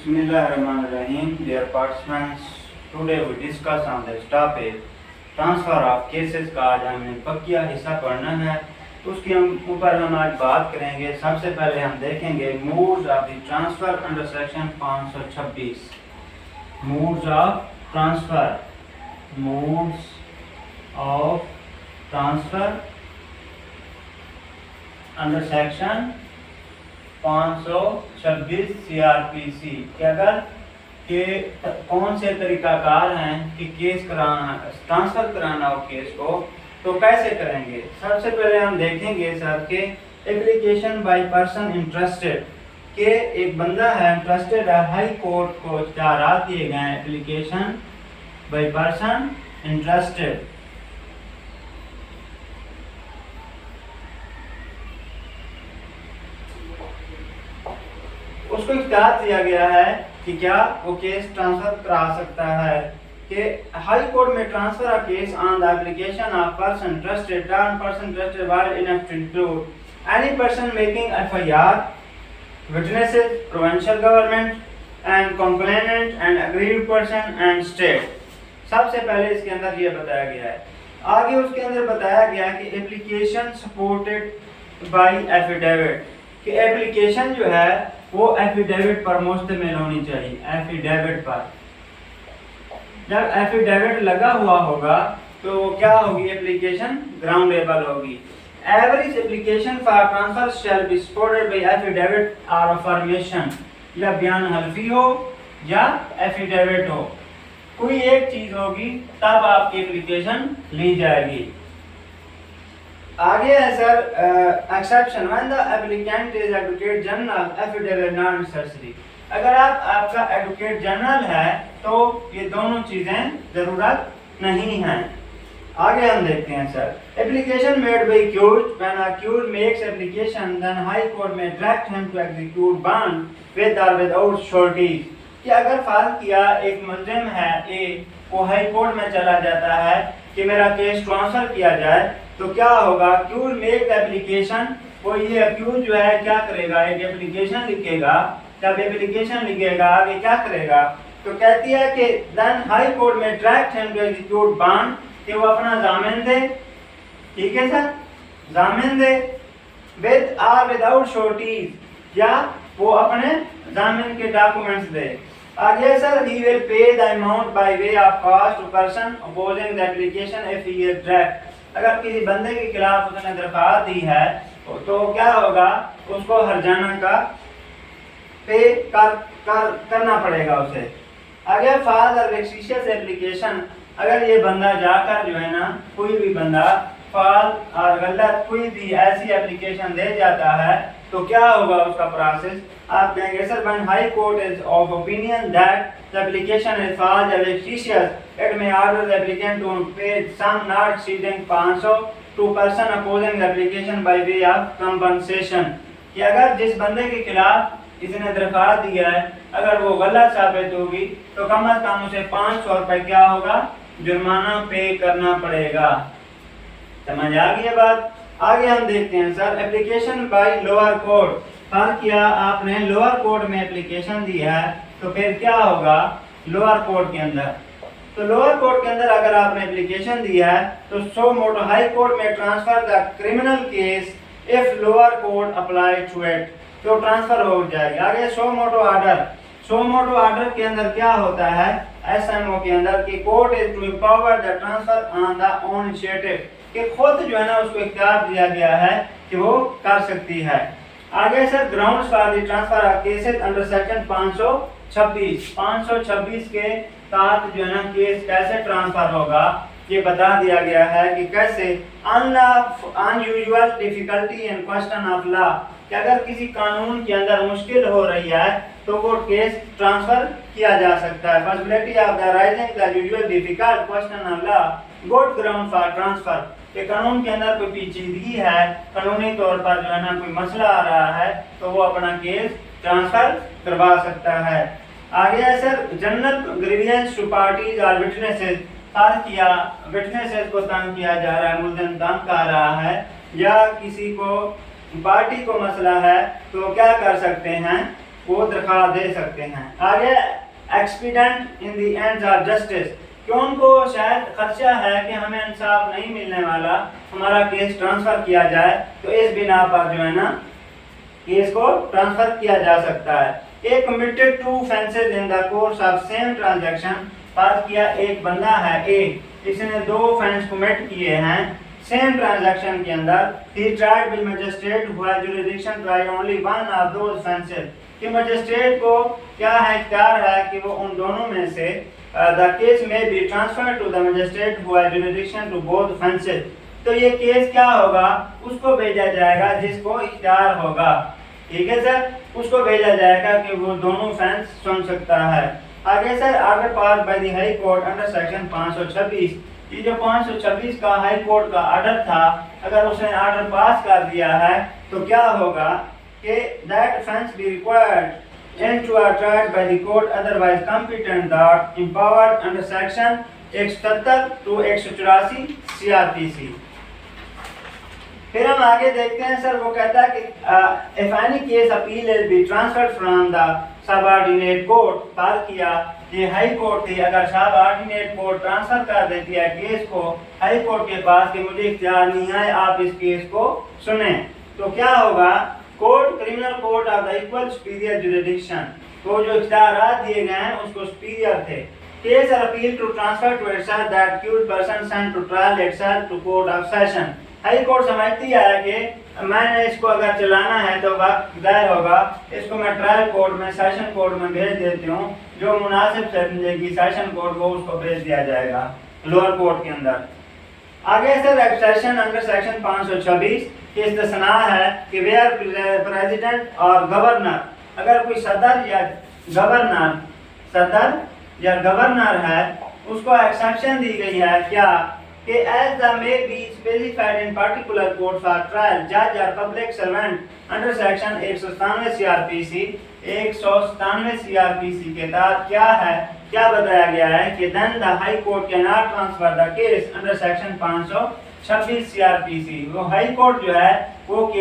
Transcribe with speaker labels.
Speaker 1: Bismillahirrahmanirrahim. Dear participants, today we discuss on this topic transfer of cases का आज हमने बकिया हिस्सा पढ़ना है। उसके ऊपर हम आज बात करेंगे। सबसे पहले हम देखेंगे modes of the transfer under section 526। Modes of transfer, modes of transfer under section 526 CRPC के अगर के कौन से तरीकाकार हैं कि केस कराना, ट्रांसफ़र कराना हो केस को, तो कैसे करेंगे। सबसे पहले हम देखेंगे सर के एप्लीकेशन बाय पर्सन इंटरेस्टेड के एक बंदा है इंटरेस्टेड है, हाई कोर्ट को इख्तियारात दिए गए हैं एप्लीकेशन बाय पर्सन इंटरेस्टेड। उसको इख्तियार दिया गया है कि क्या वो केस ट्रांसफर करा सकता है कि हाई कोर्ट में transfer of case on the application of person interested, turn person interested wide enough to include any person making FIR, witnesses, provincial government and complainant and aggrieved person and state। सबसे पहले इसके अंदर ये बताया गया है। आगे उसके अंदर बताया गया कि एप्लीकेशन सपोर्टेड बाय एफिडेविट कि एप्लीकेशन जो है वो एफिडेविट पर मुश्तमिल होनी चाहिए। एफिडेविट पर जब एफिडेविट लगा हुआ होगा तो क्या होगी, एप्लीकेशन ग्राउंडेबल होगी। Average application for transfer shall be supported by affidavit और अफर्मेशन, या बयान हल्फी हो या एफिडेविट हो, कोई एक चीज होगी तब आपकी एप्लीकेशन ली जाएगी। आगे है sir exception when the applicant is advocate general affidavit not necessary. अगर आपका एडवोकेट जनरल है तो ये दोनों चीजें जरूरत नहीं है। आगे हम देखते हैं sir application made by accused when accused makes application then high court में direct him to execute bond with और विदाउट श्योरिटीज कि अगर फाइल किया एक मुलजिम है ए, वो हाई कोर्ट में चला जाता है कि मेरा केस ट्रांसफर किया जाए, तो क्या होगा, अक्यूज मेक द एप्लीकेशन, वो ये अक्यूज जो है क्या करेगा, एक एप्लीकेशन लिखेगा। जब एप्लीकेशन लिखेगा आगे क्या करेगा, तो कहती है कि देन हाई कोर्ट में direct him to execute bond कि वो अपना जामिन दे, ठीक है सर, जामिन दे विद और विदाउट श्योरिटीज, या वो अपने जामिन के डॉक्यूमेंट्स दे। आगे sir he will pay the amount by way of cost to person opposing the application if he is direct। अगर किसी बंदे के खिलाफ उसने दरखास्त दी है तो क्या होगा, उसको हर्जाना का पे करना पड़ेगा उसे। आगे फाइल और वेक्सिशियस एप्लीकेशन, अगर ये बंदा जाकर जो है ना, कोई भी बंदा फाल और गलत कोई भी ऐसी एप्लीकेशन दे जाता है तो क्या होगा उसका प्रोसेस, आप कहेंगे sir when high court is of opinion that the application is false और vexatious it may order the applicant to pay sum not exceeding 500 to person opposing the application by way of compensation कि अगर जिस बंदे के खिलाफ इसने दरखास्त दिया है अगर वो गलत साबित होगी तो कम से कम उसे 500 रुपए क्या होगा, जुर्माना पे करना पड़ेगा। समझ आ गई बात। आगे हम देखते हैं sir application by lower court, फर्ज किया आपने लोअर कोर्ट में एप्लीकेशन दी है तो फिर क्या होगा लोअर कोर्ट के अंदर, तो लोअर कोर्ट के अंदर अगर आपने एप्लीकेशन दिया है तो सो मोटो हाई कोर्ट में transfer the criminal case if lower court apply to it, तो ट्रांसफर हो जाएगा। आगे सो मोटो ऑर्डर, सो मोटो ऑर्डर के अंदर क्या होता है, SMO के अंदर कि court is to empower the transfer on the own initiative कि खुद जो है ना उसको इख्तियार दिया गया है कि वो कर सकती है। आगे sir grounds for the transfer of cases under section 526 के तहत जो है ना केस कैसे ट्रांसफर होगा ये बता दिया गया है कि कैसे unusual difficulty in question of law कि अगर किसी कानून के अंदर मुश्किल हो रही है तो वो केस ट्रांसफर किया जा सकता है। Possibility of the rising the usual difficult question of law good ground for transfer कि कानून के अंदर कोई पेचीदगी है, कानूनी तौर पर जो है ना कोई मसला आ रहा है तो वो अपना केस ट्रांसफर करवा सकता है। आगे है sir general grievance to parties और विटनेसेस, फर्ज किया विटनेसेस को तंग किया जा रहा है, मुल्जिम तंग कर रहा है या किसी को पार्टी को मसला है तो क्या कर सकते हैं, वो दरख्वास्त दे सकते हैं। आगे एक्सपीडेंट in the ends of justice, कि उनको शायद खदशा है कि हमें इंसाफ नहीं मिलने वाला, हमारा केस ट्रांसफ़र किया जाए, तो इस बिना पर जो है ना केस को ट्रांसफ़र किया जा सकता है। एक committed to offences in the course of same transaction, बात किया एक बंदा है ए, इसने 2 ऑफेंस कमिट किए हैं सेम ट्रांजैक्शन के अंदर। He tried bye magistrate who has jurisdiction try only one of those offences, कि मजिस्ट्रेट को क्या है, इख्तियार है कि वो उन दोनों में से द केस में be transfer to the magistrate who has jurisdiction to both offences, तो ये केस क्या होगा, उसको भेजा जाएगा जिसको इख्तियार होगा। ठीक है सर, उसको भेजा जाएगा कि वो दोनों ऑफेंस सुन सकता है। आगे sir, order pass by the high court under section 526, ये जो 526 का हाई कोर्ट का ऑर्डर था, अगर उसने ऑर्डर पास कर दिया है तो क्या होगा कि that offence be required and to are tried by the court otherwise competent that empowered under section 177 to 184 CrPC. फिर हम आगे देखते हैं सर, वो कहता है कि if any case appeal is be transferred from the subordinate court, बात किया ये हाई कोर्ट थी, अगर सबऑर्डिनेट कोर्ट ट्रांसफर कर देती है केस को हाई कोर्ट के पास कि मुझे इख्तियार नहीं है आप इस केस को सुने, तो क्या होगा, court criminal court of the equal superior jurisdiction, तो जो इख्तियार दिए गए हैं उसको सुपीरियर थे। Case are appeal to transfer to itself that accused person sent to trial itself to court of session. High court समझती है कि मैंने इसको अगर चलाना है तो वक्त ज़ाहिर होगा, इसको मैं ट्रायल कोर्ट में सेशन कोर्ट में भेज देती हूँ, जो मुनासिब समझेगी सेशन कोर्ट को उसको भेज दिया जाएगा लोअर कोर्ट के अंदर। आगे सर एक्सेशन अंडर सेक्शन 526 की इस्तिस्ना है कि वेयर प्रेसिडेंट और गवर्नर, अगर कोई सदर या गवर्नर है उसको एक्सेप्शन दी गई है क्या, कि as the may be specified in particular court for trial judge or public servant under section 197 CRPC 197 CRPC के तहत क्या है, क्या बताया गया है कि then the high court cannot transfer the case under section 526 CRPC, वो हाई कोर्ट जो है वो